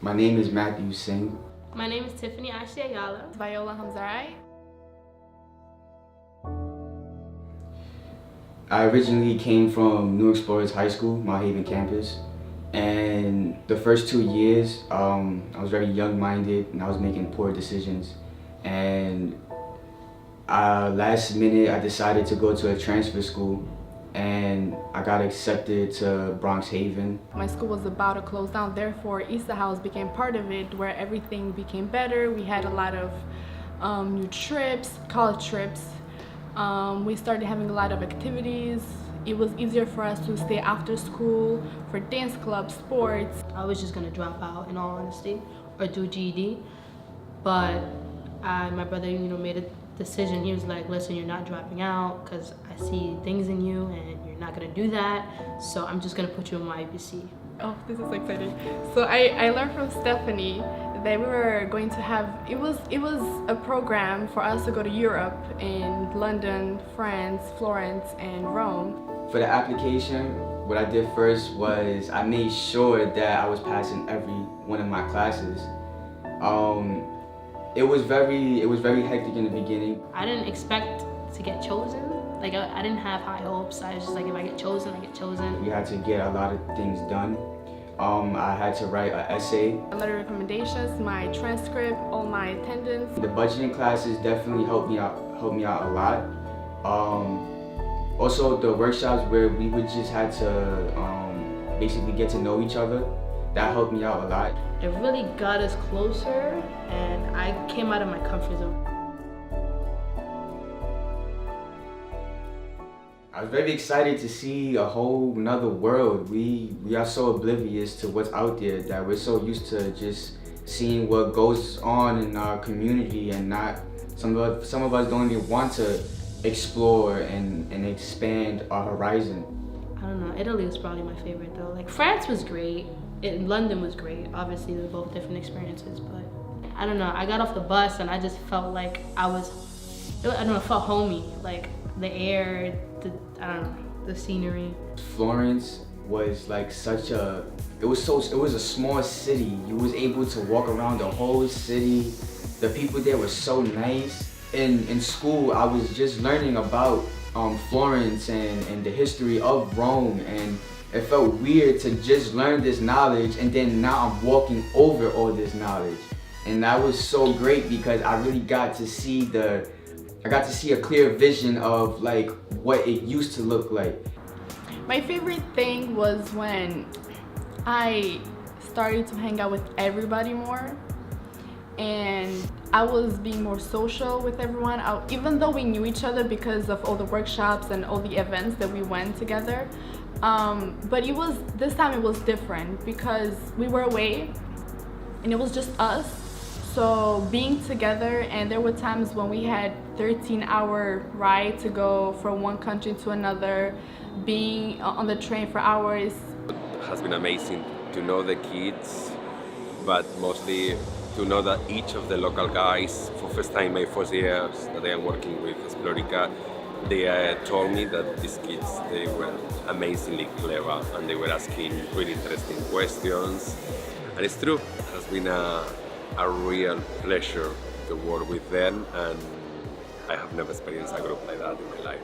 My name is Matthew Singh. My name is Tiffany Ashley Ayala. Viola Hamzarai. I originally came from New Explorers High School, Mount Haven campus. And the first 2 years, I was very young-minded and I was making poor decisions. And last minute, I decided to go to a transfer school and I got accepted to Bronx Haven. My school was about to close down, therefore East House became part of it, where everything became better. We had a lot of new trips, college trips. We started having a lot of activities. It was easier for us to stay after school for dance clubs, sports. I was just gonna drop out, in all honesty, or do GED, but my brother, made a decision. He was like, listen, you're not dropping out because I see things in you and you're not gonna do that, so I'm just gonna put you in my IBC. Oh, this is exciting. So I learned from Stephanie that we were going to have, it was a program for us to go to Europe, in London, France, Florence, and Rome. For the application, what I did first was I made sure that I was passing every one of my classes. It was very hectic in the beginning. I didn't expect to get chosen. Like, I didn't have high hopes. I was just like, if I get chosen, I get chosen. We had to get a lot of things done. I had to write an essay. A letter of recommendations, my transcript, all my attendance. The budgeting classes definitely helped me out a lot. Also the workshops where we would just had to basically get to know each other, that helped me out a lot. It really got us closer, and I came out of my comfort zone. I was very excited to see a whole nother world. We are so oblivious to what's out there that we're so used to just seeing what goes on in our community, and not some of us don't even want to explore and expand our horizon. I don't know, Italy was probably my favorite though. Like, France was great, London was great. Obviously they're both different experiences, but I don't know, I got off the bus and I just felt like I felt homey. Like, the air, the scenery. Florence was like it was a small city. You was able to walk around the whole city. The people there were so nice. In school, I was just learning about Florence and the history of Rome, and it felt weird to just learn this knowledge and then now I'm walking over all this knowledge. And that was so great because I really got to see a clear vision of like what it used to look like. My favorite thing was when I started to hang out with everybody more, and I was being more social with everyone. Even though we knew each other because of all the workshops and all the events that we went together, but this time it was different because we were away and it was just us. So being together, and there were times when we had 13-hour ride to go from one country to another, being on the train for hours. It has been amazing to know the kids, but mostly to know that each of the local guys, for first time my first years that I am working with Explorica, they told me that these kids, they were amazingly clever and they were asking really interesting questions. And it's true, it has been a real pleasure to work with them, and I have never experienced a group like that in my life.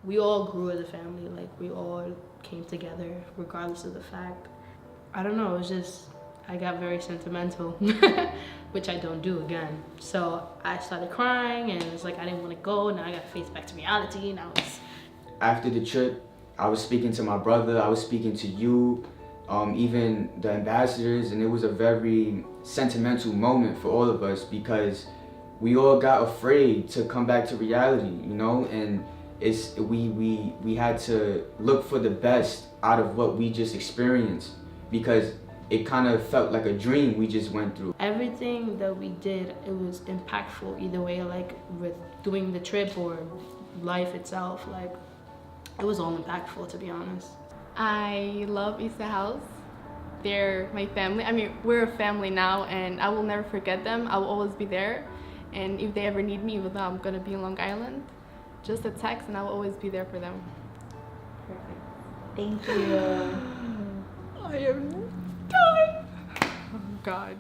We all grew as a family. Like, we all came together regardless of the fact. I don't know, it was just, I got very sentimental, which I don't do again. So I started crying and it's like I didn't want to go. Now I got to face back to reality. Now it's... After the trip, I was speaking to my brother, I was speaking to you, even the ambassadors, and it was a very sentimental moment for all of us because we all got afraid to come back to reality, and we had to look for the best out of what we just experienced because it kind of felt like a dream we just went through. Everything that we did, it was impactful either way, like with doing the trip or life itself. Like, it was all impactful, to be honest. I love East House. They're my family. I mean, we're a family now, and I will never forget them. I will always be there. And if they ever need me, even though I'm gonna be in Long Island, just a text and I will always be there for them. Perfect. Thank you. I am done. Oh God.